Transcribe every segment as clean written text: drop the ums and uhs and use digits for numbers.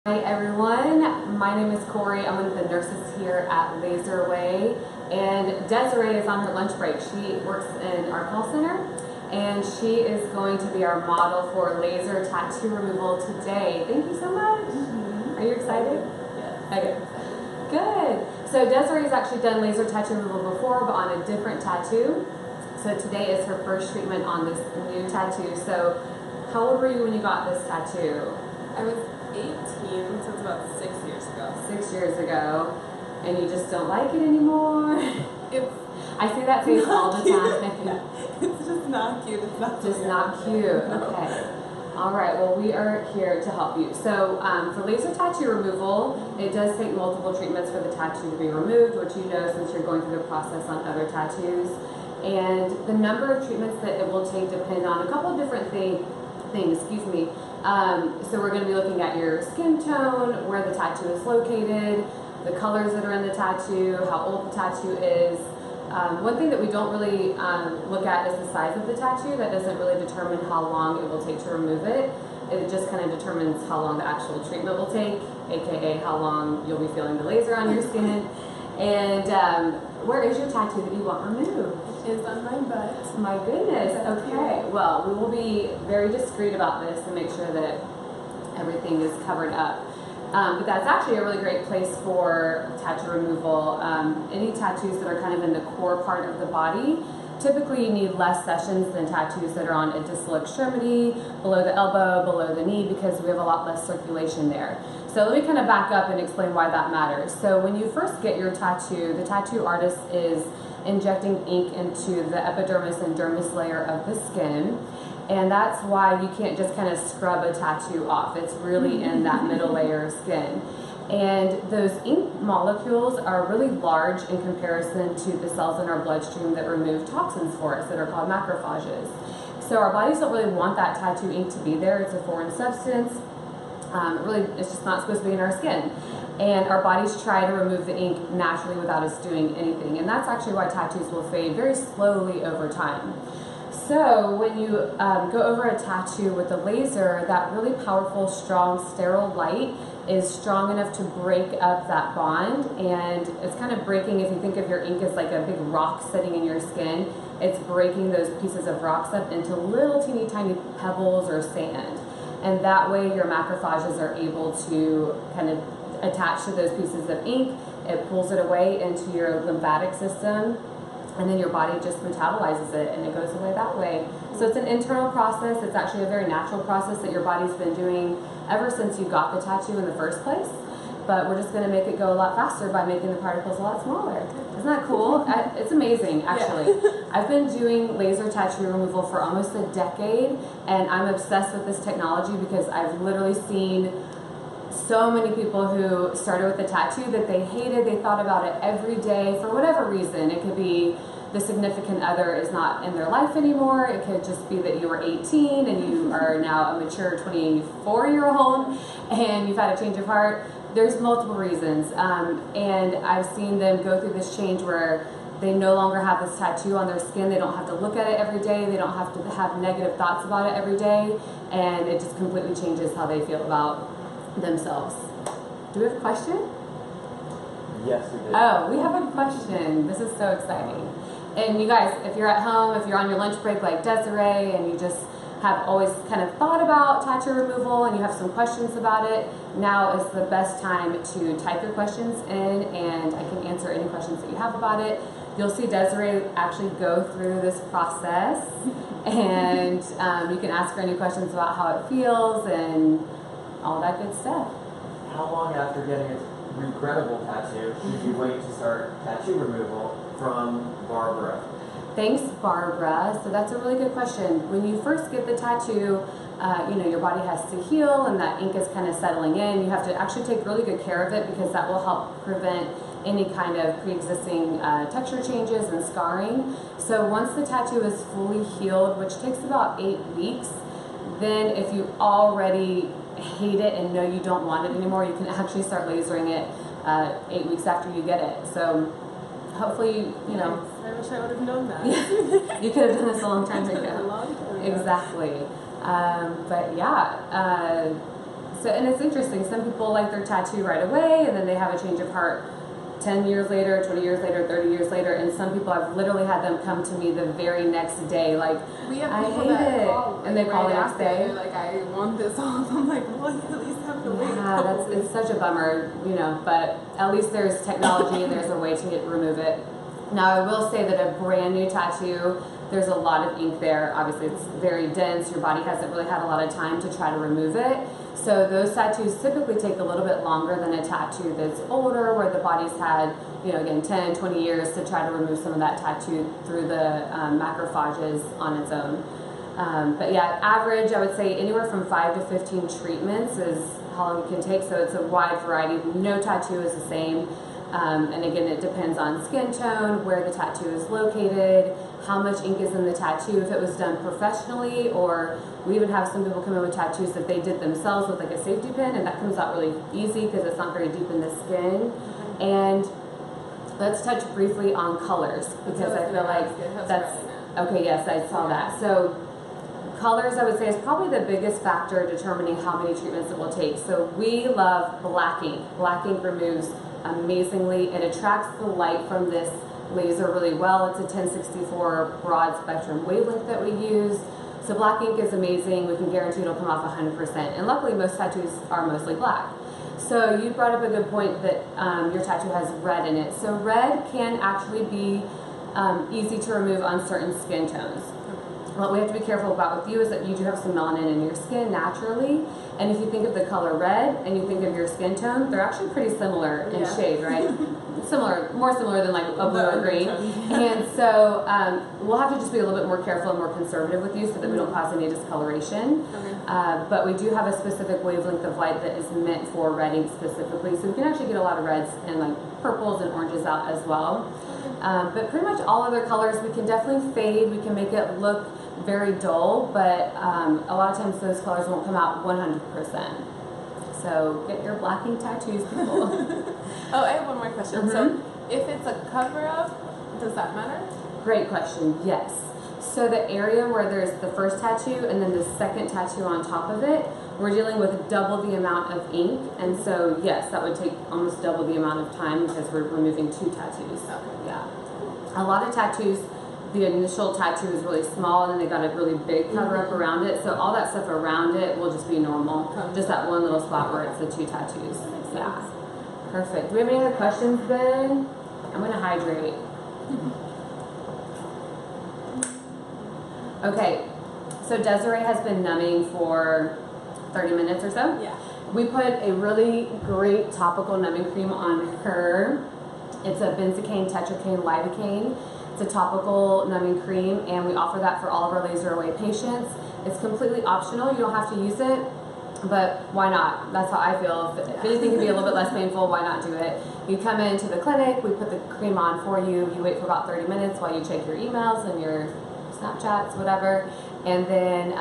Hi everyone, my name is Corey. I'm one of the nurses here at LaserAway, and Desiree is on her lunch break. She works in our call center, and she is going to be our model for laser tattoo removal today. Thank you so much. Are you excited? Yes. Okay. Good. So Desiree's actually done laser tattoo removal before, but on a different tattoo. So today is her first treatment on this new tattoo. So how old were you when you got this tattoo? I was 18, so it's about 6 years ago. 6 years ago, and you just don't like it anymore? I see that face all the time. It's just not cute. It's not Just not cute. Okay. All right. Well, we are here to help you. So for laser tattoo removal, it does take multiple treatments for the tattoo to be removed, which you know since you're going through the process on other tattoos. And the number of treatments that it will take depend on a couple of different things. Excuse me. So we're going to be looking at your skin tone, where the tattoo is located, the colors that are in the tattoo, how old the tattoo is. One thing that we don't really look at is the size of the tattoo. That doesn't really determine how long it will take to remove it. It just kind of determines how long the actual treatment will take, aka how long you'll be feeling the laser on your skin. And where is your tattoo that you want removed? It is on my butt. My goodness. Okay. Well, we will be very discreet about this and make sure that everything is covered up. But that's actually a really great place for tattoo removal. Any tattoos that are kind of in the core part of the body, typically you need less sessions than tattoos that are on a distal extremity, below the elbow, below the knee, because we have a lot less circulation there. So let me kind of back up and explain why that matters. So when you first get your tattoo, the tattoo artist is injecting ink into the epidermis and dermis layer of the skin. And that's why you can't just kind of scrub a tattoo off. It's really in that middle layer of skin. And those ink molecules are really large in comparison to the cells in our bloodstream that remove toxins for us that are called macrophages. So our bodies don't really want that tattoo ink to be there. It's a foreign substance. It's just not supposed to be in our skin. And our bodies try to remove the ink naturally without us doing anything. And that's actually why tattoos will fade very slowly over time. So when you go over a tattoo with a laser, that really powerful, strong, sterile light is strong enough to break up that bond. And it's kind of breaking, if you think of your ink as like a big rock sitting in your skin, it's breaking those pieces of rocks up into little teeny tiny pebbles or sand. And that way your macrophages are able to kind of attach to those pieces of ink. It pulls it away into your lymphatic system, and then your body just metabolizes it and it goes away that way. So it's an internal process. It's actually a very natural process that your body's been doing ever since you got the tattoo in the first place. But we're just going to make it go a lot faster by making the particles a lot smaller. Isn't that cool? It's amazing, actually. Yeah. I've been doing laser tattoo removal for almost a decade, and I'm obsessed with this technology because I've literally seen so many people who started with a tattoo that they hated. They thought about it every day for whatever reason. It could be the significant other is not in their life anymore. It could just be that you were 18 and you are now a mature 24-year-old and you've had a change of heart. There's multiple reasons, and I've seen them go through this change where they no longer have this tattoo on their skin. They don't have to look at it every day. They don't have to have negative thoughts about it every day, and it just completely changes how they feel about themselves. Do we have a question? Yes, we do. Oh, we have a question. This is so exciting. And you guys, if you're at home, if you're on your lunch break like Desiree, and you just have always kind of thought about tattoo removal and you have some questions about it, now is the best time to type your questions in, and I can answer any questions that you have about it. You'll see Desiree actually go through this process, and you can ask her any questions about how it feels and all that good stuff. How long after getting a regrettable tattoo should you wait to start tattoo removal? From Barbara. Thanks, Barbara. So that's a really good question. When you first get the tattoo, your body has to heal and that ink is kind of settling in. You have to actually take really good care of it because that will help prevent any kind of pre-existing texture changes and scarring. So once the tattoo is fully healed, which takes about 8 weeks, then if you already hate it and know you don't want it anymore, you can actually start lasering it 8 weeks after you get it. So hopefully, I wish I would have known that. You could have done this a long time ago. A long time ago. Exactly. But yeah, So, and it's interesting. Some people like their tattoo right away, and then they have a change of heart 10 years later, 20 years later, 30 years later, and some people, I've literally had them come to me the very next day, like, We have I people hate that it. call, like, And they call right the next after, day. they're like, I want this off. I'm like, well, you at least have to wait a Yeah, couple it's weeks. such a bummer, you know, but at least there's technology and there's a way to remove it. Now, I will say that a brand new tattoo, there's a lot of ink there. Obviously, it's very dense. Your body hasn't really had a lot of time to try to remove it. So those tattoos typically take a little bit longer than a tattoo that's older, where the body's had, you know, again, 10, 20 years to try to remove some of that tattoo through the macrophages on its own. But yeah, average, I would say anywhere from 5 to 15 treatments is how long it can take. So it's a wide variety. No tattoo is the same. And again, it depends on skin tone, where the tattoo is located, how much ink is in the tattoo, if it was done professionally, or we even have some people come in with tattoos that they did themselves with like a safety pin, and that comes out really easy because it's not very deep in the skin. And let's touch briefly on colors, because I feel like that's, okay, yes, I saw that. So colors, I would say, is probably the biggest factor determining how many treatments it will take. So we love black ink. Black ink removes amazingly. It attracts the light from this laser really well. It's a 1064 broad spectrum wavelength that we use. So black ink is amazing. We can guarantee it'll come off 100%. And luckily, most tattoos are mostly black. So you brought up a good point that your tattoo has red in it. So red can actually be easy to remove on certain skin tones. What we have to be careful about with you is that you do have some melanin in your skin naturally, and if you think of the color red and you think of your skin tone, they're actually pretty similar in shade, right? Similar, more similar than like a blue or green. And so we'll have to just be a little bit more careful and more conservative with you so that we don't cause any discoloration. But we do have a specific wavelength of light that is meant for red ink specifically, so we can actually get a lot of reds and like purples and oranges out as well. But pretty much all other colors we can definitely fade. We can make it look very dull, but a lot of times those colors won't come out 100%. So get your black ink tattoos, people. Oh, I have one more question. So if it's a cover-up, does that matter? Great question, yes. So the area where there's the first tattoo and then the second tattoo on top of it, we're dealing with double the amount of ink, and so yes, that would take almost double the amount of time because we're removing 2 tattoos. Yeah. A lot of tattoos, the initial tattoo is really small and then they got a really big cover up around it, so all that stuff around it will just be normal. Just that one little spot where it's the 2 tattoos. Yeah. Perfect. Do we have any other questions, Ben? I'm gonna hydrate. Okay, so Desiree has been numbing for 30 minutes or so. Yeah. We put a really great topical numbing cream on her. It's a benzocaine, tetracaine, lidocaine. It's a topical numbing cream, and we offer that for all of our LaserAway patients. It's completely optional. You don't have to use it, but why not? That's how I feel. If anything can be a little bit less painful, why not do it? You come into the clinic, we put the cream on for you. You wait for about 30 minutes while you check your emails and your Snapchats, whatever, and then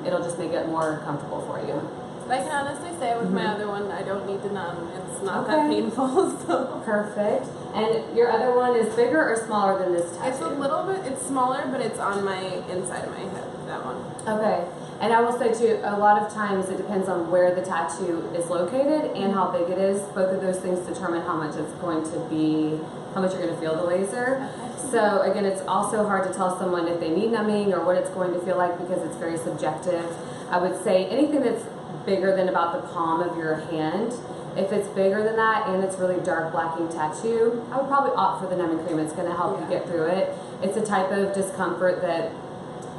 it'll just make it more comfortable for you. I can honestly say with my other one, I don't need to numb. It's not that painful. So. Perfect. And your other one is bigger or smaller than this tattoo? It's a little bit, it's smaller, but it's on my inside of my head, that one. Okay. And I will say too, a lot of times it depends on where the tattoo is located and how big it is. Both of those things determine how much it's going to be, how much you're going to feel the laser. So again, it's also hard to tell someone if they need numbing or what it's going to feel like because it's very subjective. I would say anything that's bigger than about the palm of your hand, if it's bigger than that and it's really dark black ink tattoo, I would probably opt for the numbing cream. It's going to help you get through it. It's a type of discomfort that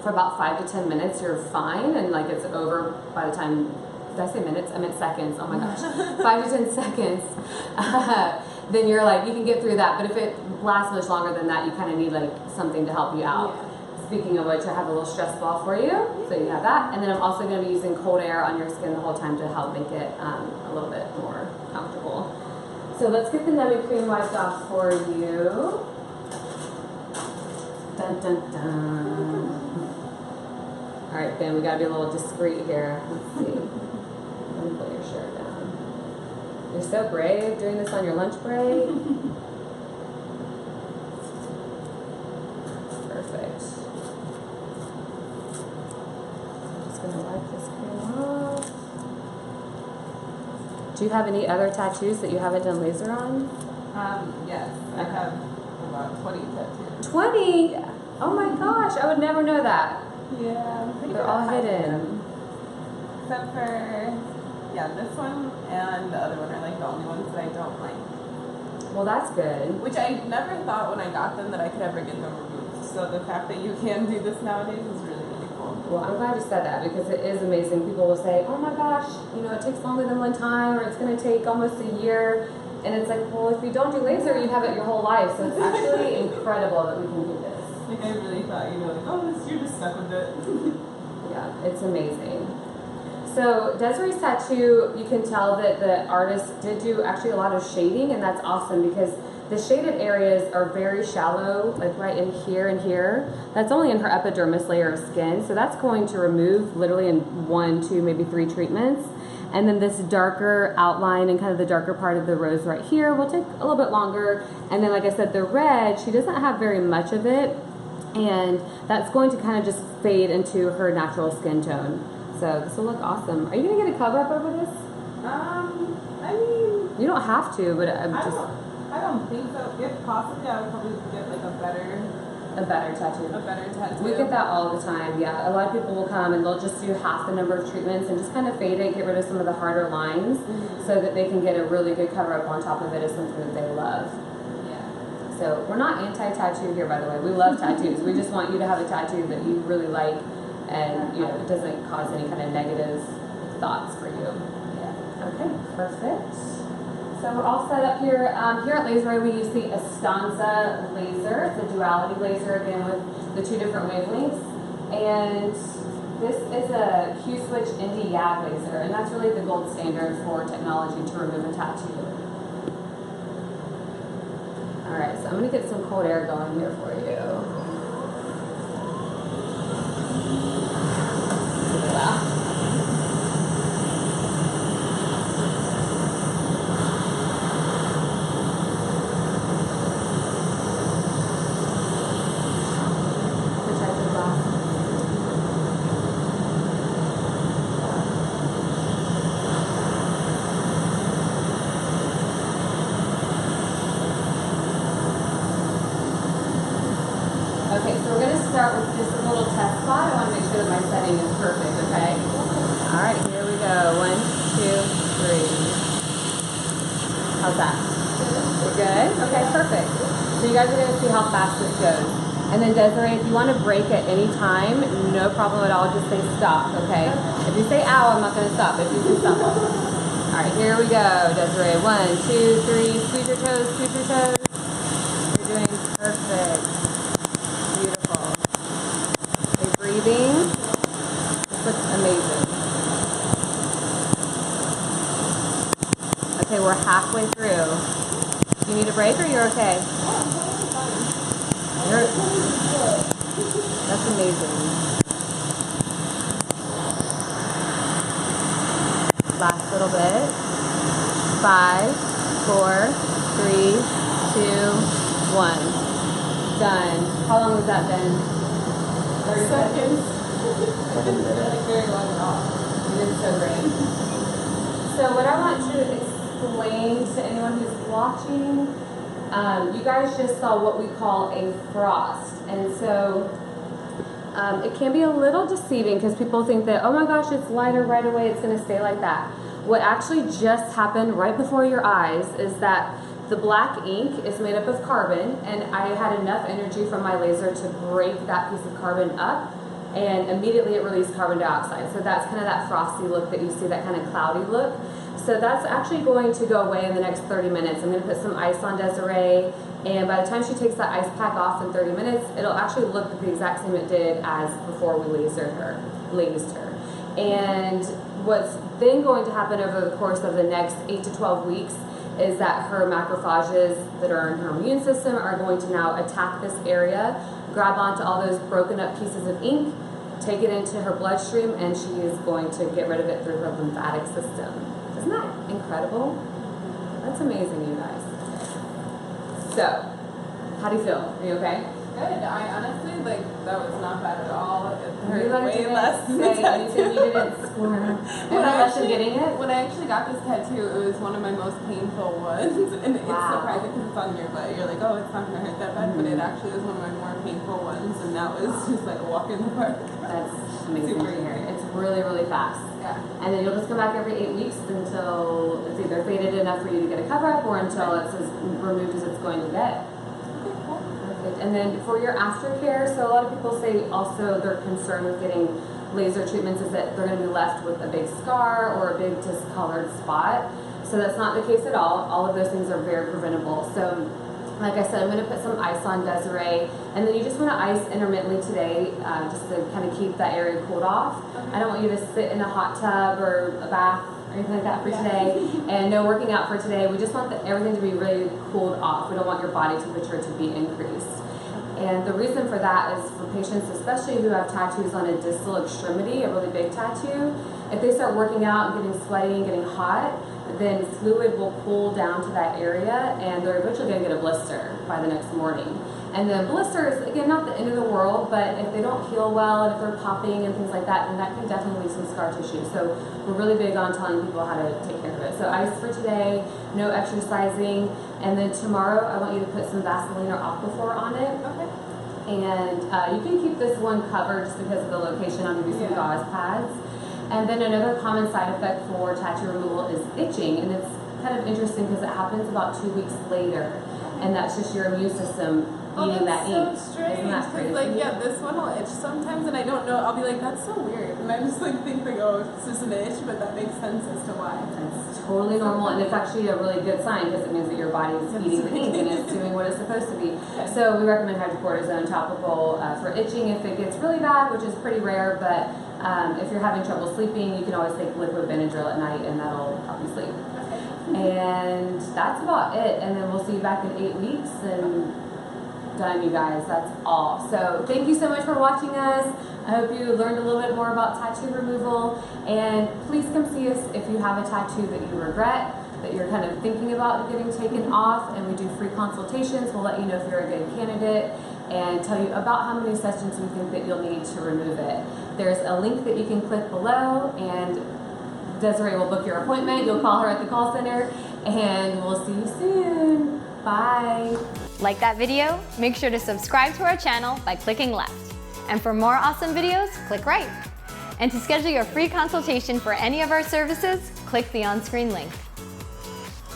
for about 5 to 10 minutes you're fine, and like it's over by the time, did I say minutes? I meant seconds. Oh my gosh. 5 to 10 seconds. Then you're like, you can get through that. But if it lasts much longer than that, you kind of need like something to help you out. Speaking of which, I have a little stress ball for you, so you have that. And then I'm also going to be using cold air on your skin the whole time to help make it a little bit more comfortable. So let's get the numbing cream wiped off for you. Dun dun dun. All right, Ben, we got to be a little discreet here. Let's see. Let me pull your shirt down. You're so brave doing this on your lunch break. Perfect. Just gonna wipe this cream off. Do you have any other tattoos that you haven't done laser on? Yes, I have about 20 tattoos. 20? Oh my gosh, I would never know that. Yeah, I'm pretty They're good all at hiding hidden. them. Except for, yeah, this one and the other one are like the only ones that I don't like. Well, that's good. Which I never thought when I got them that I could ever get them removed. So the fact that you can do this nowadays is really, really cool. Well, I'm glad you said that because it is amazing. People will say, oh my gosh, you know, it takes longer than one time or it's going to take almost a year. And it's like, well, if you don't do laser, you have it your whole life. So it's actually incredible that we can do this. Like I really thought, you know, like, oh, you're just stuck with it. Yeah, it's amazing. So Desiree's tattoo, you can tell that the artist did do actually a lot of shading, and that's awesome because the shaded areas are very shallow, like right in here and here. That's only in her epidermis layer of skin, so that's going to remove literally in 1, 2, maybe 3 treatments. And then this darker outline and kind of the darker part of the rose right here will take a little bit longer. And then, like I said, the red, she doesn't have very much of it, and that's going to kind of just fade into her natural skin tone. So this will look awesome. Are you gonna get a cover up over this? I mean, You don't have to, but I'm just I don't think so. If possibly, I would probably get like a better tattoo. We get that all the time. Yeah, a lot of people will come and they'll just do half the number of treatments and just kind of fade it, get rid of some of the harder lines, so that they can get a really good cover up on top of it as something that they love. Yeah. So we're not anti-tattoo here, by the way. We love tattoos. We just want you to have a tattoo that you really like, and you know it doesn't cause any kind of negative thoughts for you. Yeah. Okay, perfect. So we're all set up here. Here at LaserAway, we use the Estanza laser. It's a duality laser, again, with the 2 different wavelengths. And this is a Q-switch ND-YAG laser, and that's really the gold standard for technology to remove a tattoo. All right, so I'm going to get some cold air going here for you. Wow. Okay, so we're going to start with just a little test spot. I want to make sure that my setting is perfect, okay? All right, here we go. 1, 2, 3. How's that? We're good? Okay, perfect. So you guys are going to see how fast this goes. And then Desiree, if you want to break at any time, no problem at all. Just say stop, okay? If you say ow, I'm not going to stop. If you say stop. All right, here we go. Desiree, 1, 2, 3. Squeeze your toes, squeeze your toes. You're doing perfect. Beautiful. Okay, breathing. This looks amazing. Okay, we're halfway through. You need a break or you're okay? That's amazing. Last little bit. 5, 4, 3, 2, 1. Done. How long has that been? 30 seconds. Very long at all. It is so great. So what I want to explain to anyone who's watching, you guys just saw what we call a frost. And so it can be a little deceiving because people think that, oh my gosh, it's lighter right away, it's going to stay like that. What actually just happened right before your eyes is that the black ink is made up of carbon, and I had enough energy from my laser to break that piece of carbon up, and immediately it released carbon dioxide. So that's kind of that frosty look that you see, that kind of cloudy look. So that's actually going to go away in the next 30 minutes. I'm going to put some ice on Desiree, and by the time she takes that ice pack off in 30 minutes, it'll actually look the exact same it did as before we lased her. And what's then going to happen over the course of the next 8 to 12 weeks is that her macrophages that are in her immune system are going to now attack this area, grab onto all those broken up pieces of ink, take it into her bloodstream, and she is going to get rid of it through her lymphatic system. Isn't that incredible? That's amazing, you guys. So, how do you feel? Are you okay? Good. I honestly, like, that was not bad at all. It You hurt way didn't less than the say tattoo. anything, you didn't squirm. When And I less than getting it? When I actually got this tattoo, it was one of my most painful ones. And it's Wow. surprising because it's on your butt. You're like, oh, it's not going to hurt that bad. But it actually was one of my more painful ones. And that was just like a walk in the park. That's amazing Super to hear. easy. It's really, really fast. Yeah. And then you'll just come back every 8 weeks until it's either faded enough for you to get a cover up or until it's as removed as it's going to get. Okay, cool. Perfect. And then for your aftercare, so a lot of people say also their concern with getting laser treatments is that they're going to be left with a big scar or a big discolored spot. So that's not the case at all. All of those things are very preventable. So like I said, I'm going to put some ice on DesIree, and then you just want to ice intermittently today, just to kind of keep that area cooled off. Okay. I don't want you to sit in a hot tub or a bath or anything like that for today, and no working out for today. We just want everything to be really cooled off. We don't want your body temperature to be increased. And the reason for that is for patients, especially who have tattoos on a distal extremity, a really big tattoo, if they start working out and getting sweaty and getting hot, then fluid will pool down to that area and they're eventually going to get a blister by the next morning. And the blisters, again, not the end of the world, but if they don't heal well and if they're popping and things like that, then that can definitely leave some scar tissue. So we're really big on telling people how to take care of it. So ice for today, no exercising, and then tomorrow I want you to put some Vaseline or Aquaphor on it. Okay. And you can keep this one covered just because of the location. I'll give you some gauze pads. And then another common side effect for tattoo removal is itching, and it's kind of interesting because it happens about 2 weeks later, and that's just your immune system eating that ink. So strange. Isn't that 'Cause, crazy? like, yeah, this one will itch sometimes, and I don't know. I'll be like, that's so weird, and I just like think like, oh, it's just an itch, but that makes sense as to why. It's totally normal, and it's actually a really good sign because it means that your body is eating the ink and it's doing what it's supposed to be. So we recommend hydrocortisone topical for itching if it gets really bad, which is pretty rare, but if you're having trouble sleeping, you can always take liquid Benadryl at night and that'll help you sleep. And that's about it, and then we'll see you back in 8 weeks, and done, you guys. That's all. So thank you so much for watching us. I hope you learned a little bit more about tattoo removal, and please come see us if you have a tattoo that you regret, that you're kind of thinking about getting taken off, and we do free consultations. We'll let you know if you're a good candidate and tell you about how many sessions we think that you'll need to remove it. There's a link that you can click below, and DesIree will book your appointment. You'll call her at the call center, and we'll see you soon. Bye. Like that video? Make sure to subscribe to our channel by clicking left. And for more awesome videos, click right. And to schedule your free consultation for any of our services, click the on-screen link.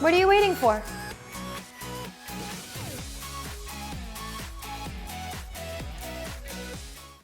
What are you waiting for?